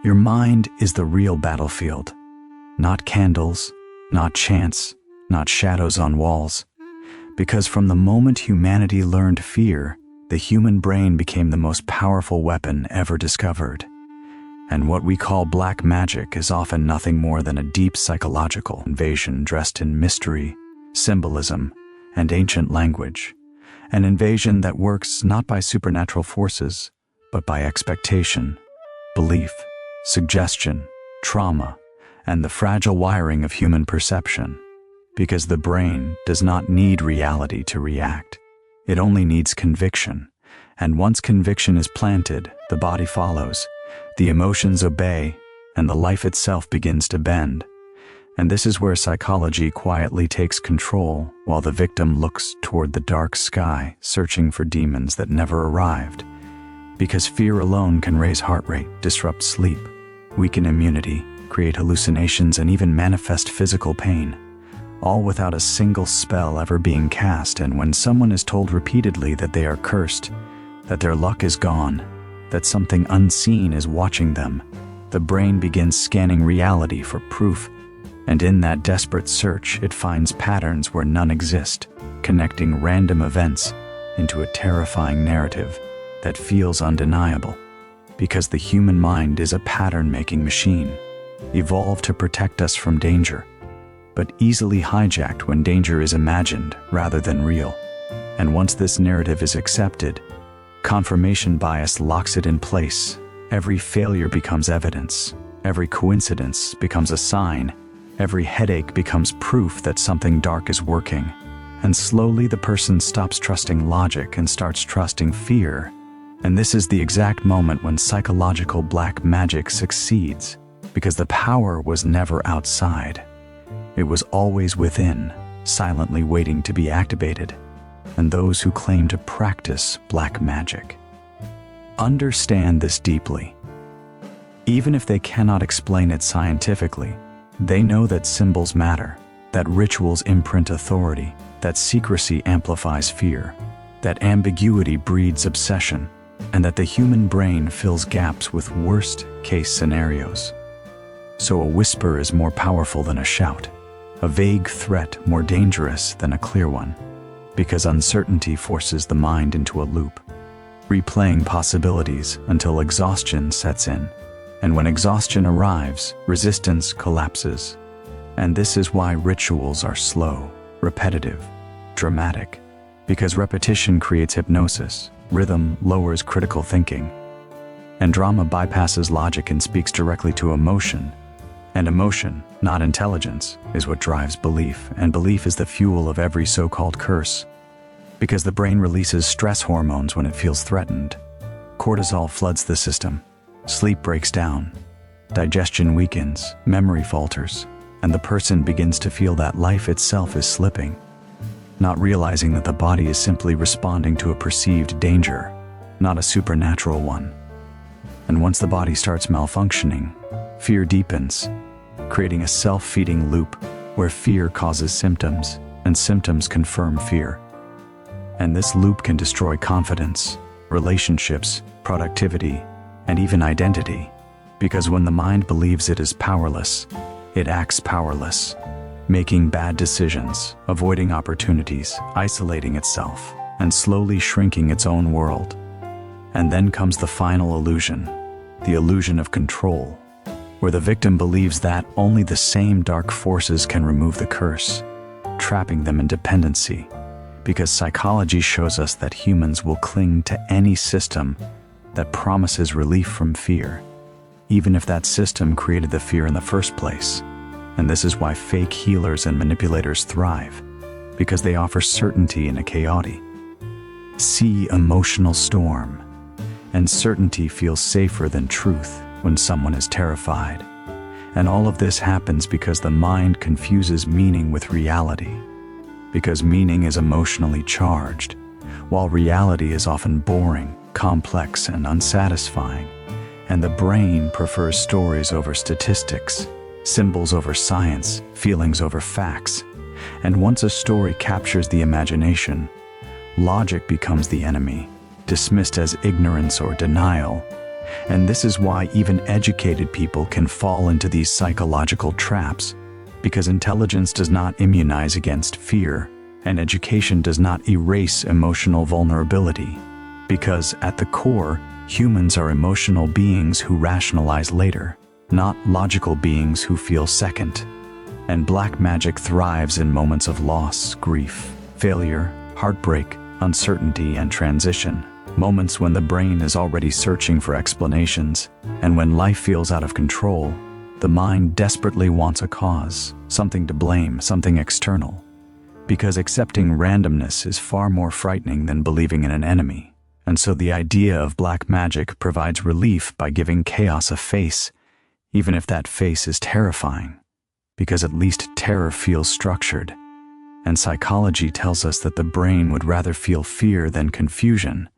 Your mind is the real battlefield. Not candles, not chants, not shadows on walls. Because from the moment humanity learned fear, the human brain became the most powerful weapon ever discovered. And what we call black magic is often nothing more than a deep psychological invasion dressed in mystery, symbolism, and ancient language. An invasion that works not by supernatural forces, but by expectation, belief, suggestion, trauma, and the fragile wiring of human perception. Because the brain does not need reality to react. It only needs conviction. And once conviction is planted, the body follows, the emotions obey, and the life itself begins to bend. And this is where psychology quietly takes control while the victim looks toward the dark sky, searching for demons that never arrived. Because fear alone can raise heart rate, disrupt sleep, weaken immunity, create hallucinations, and even manifest physical pain, all without a single spell ever being cast. And when someone is told repeatedly that they are cursed, that their luck is gone, that something unseen is watching them, the brain begins scanning reality for proof. And in that desperate search, it finds patterns where none exist, connecting random events into a terrifying narrative that feels undeniable. Because the human mind is a pattern-making machine, evolved to protect us from danger, but easily hijacked when danger is imagined rather than real. And once this narrative is accepted, confirmation bias locks it in place. Every failure becomes evidence. Every coincidence becomes a sign. Every headache becomes proof that something dark is working. And slowly the person stops trusting logic and starts trusting fear. And this is the exact moment when psychological black magic succeeds, because the power was never outside. It was always within, silently waiting to be activated. And those who claim to practice black magic understand this deeply. Even if they cannot explain it scientifically, they know that symbols matter, that rituals imprint authority, that secrecy amplifies fear, that ambiguity breeds obsession, and that the human brain fills gaps with worst-case scenarios. So a whisper is more powerful than a shout, a vague threat more dangerous than a clear one, because uncertainty forces the mind into a loop, replaying possibilities until exhaustion sets in. And when exhaustion arrives, resistance collapses. And this is why rituals are slow, repetitive, dramatic, because repetition creates hypnosis, rhythm lowers critical thinking, and drama bypasses logic and speaks directly to emotion. And emotion, not intelligence, is what drives belief, and belief is the fuel of every so-called curse. Because the brain releases stress hormones when it feels threatened. Cortisol floods the system. Sleep breaks down, digestion weakens, memory falters, and the person begins to feel that life itself is slipping, not realizing that the body is simply responding to a perceived danger, not a supernatural one. And once the body starts malfunctioning, fear deepens, creating a self-feeding loop where fear causes symptoms, and symptoms confirm fear. And this loop can destroy confidence, relationships, productivity, and even identity, because when the mind believes it is powerless, it acts powerless, making bad decisions, avoiding opportunities, isolating itself, and slowly shrinking its own world. And then comes the final illusion, the illusion of control, where the victim believes that only the same dark forces can remove the curse, trapping them in dependency, because psychology shows us that humans will cling to any system that promises relief from fear, even if that system created the fear in the first place. And this is why fake healers and manipulators thrive, because they offer certainty in a chaotic, emotional storm. And certainty feels safer than truth when someone is terrified. And all of this happens because the mind confuses meaning with reality, because meaning is emotionally charged, while reality is often boring, complex, and unsatisfying. And the brain prefers stories over statistics, symbols over science, feelings over facts. And once a story captures the imagination, logic becomes the enemy, dismissed as ignorance or denial, And this is why even educated people can fall into these psychological traps, because intelligence does not immunize against fear, and education does not erase emotional vulnerability. Because at the core, humans are emotional beings who rationalize later, not logical beings who feel second. And black magic thrives in moments of loss, grief, failure, heartbreak, uncertainty, and transition. Moments when the brain is already searching for explanations, and when life feels out of control, the mind desperately wants a cause, something to blame, something external. Because accepting randomness is far more frightening than believing in an enemy. And so the idea of black magic provides relief by giving chaos a face, even if that face is terrifying. Because at least terror feels structured. And psychology tells us that the brain would rather feel fear than confusion,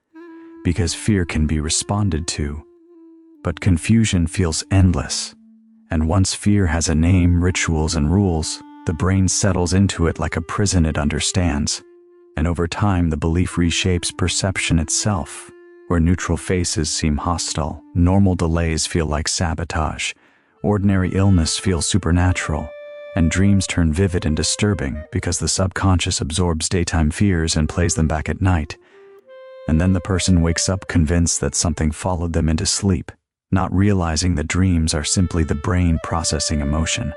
because fear can be responded to. But confusion feels endless. And once fear has a name, rituals, and rules, the brain settles into it like a prison it understands. And over time, the belief reshapes perception itself. Where neutral faces seem hostile, normal delays feel like sabotage, ordinary illness feels supernatural, and dreams turn vivid and disturbing because the subconscious absorbs daytime fears and plays them back at night. And then the person wakes up convinced that something followed them into sleep, not realizing that dreams are simply the brain processing emotion.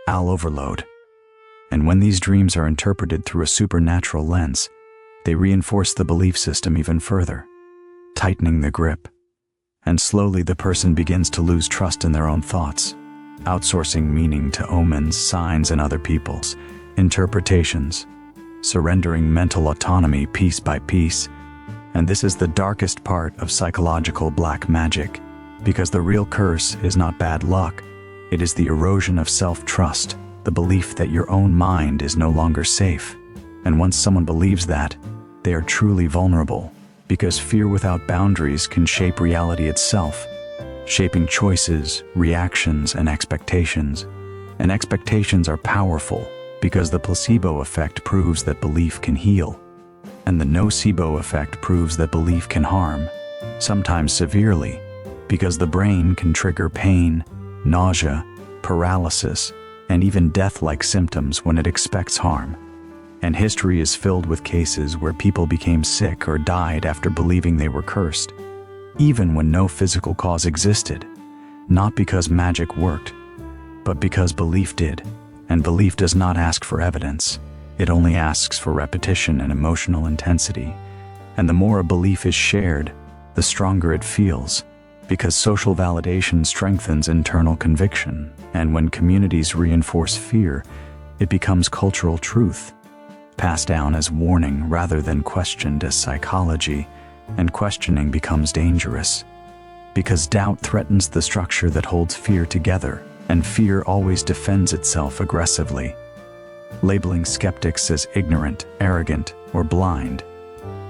Overload. And when these dreams are interpreted through a supernatural lens, they reinforce the belief system even further, tightening the grip. And slowly the person begins to lose trust in their own thoughts, outsourcing meaning to omens, signs, and other people's interpretations, surrendering mental autonomy piece by piece. And this is the darkest part of psychological black magic, because the real curse is not bad luck, it is the erosion of self-trust, the belief that your own mind is no longer safe. And once someone believes that, they are truly vulnerable, because fear without boundaries can shape reality itself, shaping choices, reactions, and expectations. And expectations are powerful, because the placebo effect proves that belief can heal, and the nocebo effect proves that belief can harm, sometimes severely, because the brain can trigger pain, nausea, paralysis, and even death-like symptoms when it expects harm. And history is filled with cases where people became sick or died after believing they were cursed, even when no physical cause existed, not because magic worked, but because belief did. And belief does not ask for evidence. It only asks for repetition and emotional intensity. And the more a belief is shared, the stronger it feels, because social validation strengthens internal conviction. And when communities reinforce fear, it becomes cultural truth, passed down as warning rather than questioned as psychology, and questioning becomes dangerous, because doubt threatens the structure that holds fear together, and fear always defends itself aggressively, labeling skeptics as ignorant, arrogant, or blind,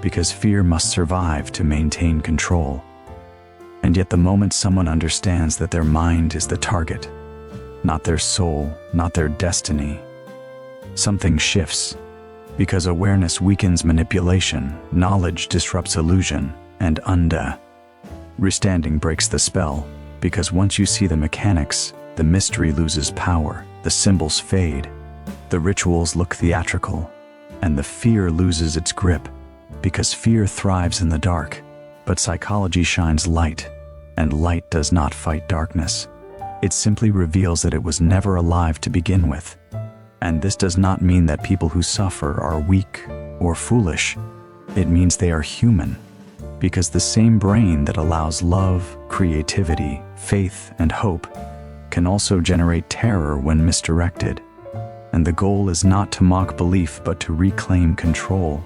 because fear must survive to maintain control. And yet the moment someone understands that their mind is the target, not their soul, not their destiny, something shifts, because awareness weakens manipulation, knowledge disrupts illusion, and understanding breaks the spell, because once you see the mechanics, the mystery loses power, the symbols fade, the rituals look theatrical, and the fear loses its grip, because fear thrives in the dark, but psychology shines light, and light does not fight darkness. It simply reveals that it was never alive to begin with. And this does not mean that people who suffer are weak or foolish. It means they are human, because the same brain that allows love, creativity, faith, and hope can also generate terror when misdirected. And the goal is not to mock belief, but to reclaim control,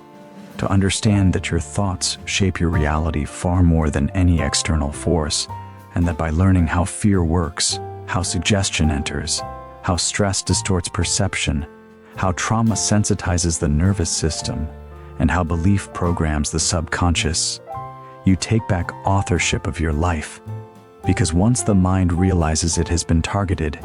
to understand that your thoughts shape your reality far more than any external force, and that by learning how fear works, how suggestion enters, how stress distorts perception, how trauma sensitizes the nervous system, and how belief programs the subconscious, you take back authorship of your life. Because once the mind realizes it has been targeted,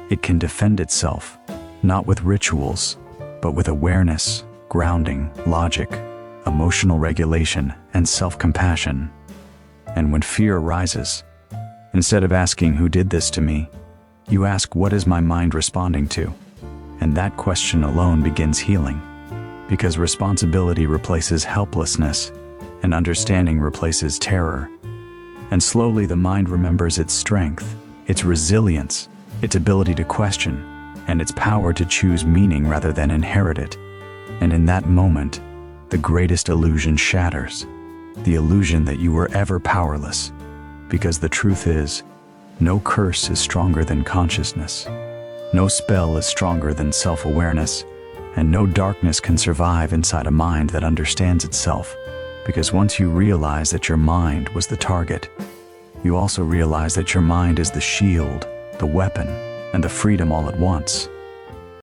it can defend itself, not with rituals, but with awareness, grounding, logic, emotional regulation, and self-compassion. And when fear arises, instead of asking who did this to me, you ask what is my mind responding to? And that question alone begins healing, because responsibility replaces helplessness and understanding replaces terror. And slowly the mind remembers its strength, its resilience, its ability to question, and its power to choose meaning rather than inherit it. And in that moment, the greatest illusion shatters, the illusion that you were ever powerless. Because the truth is, no curse is stronger than consciousness. No spell is stronger than self-awareness, and no darkness can survive inside a mind that understands itself. Because once you realize that your mind was the target, you also realize that your mind is the shield, the weapon, and the freedom all at once.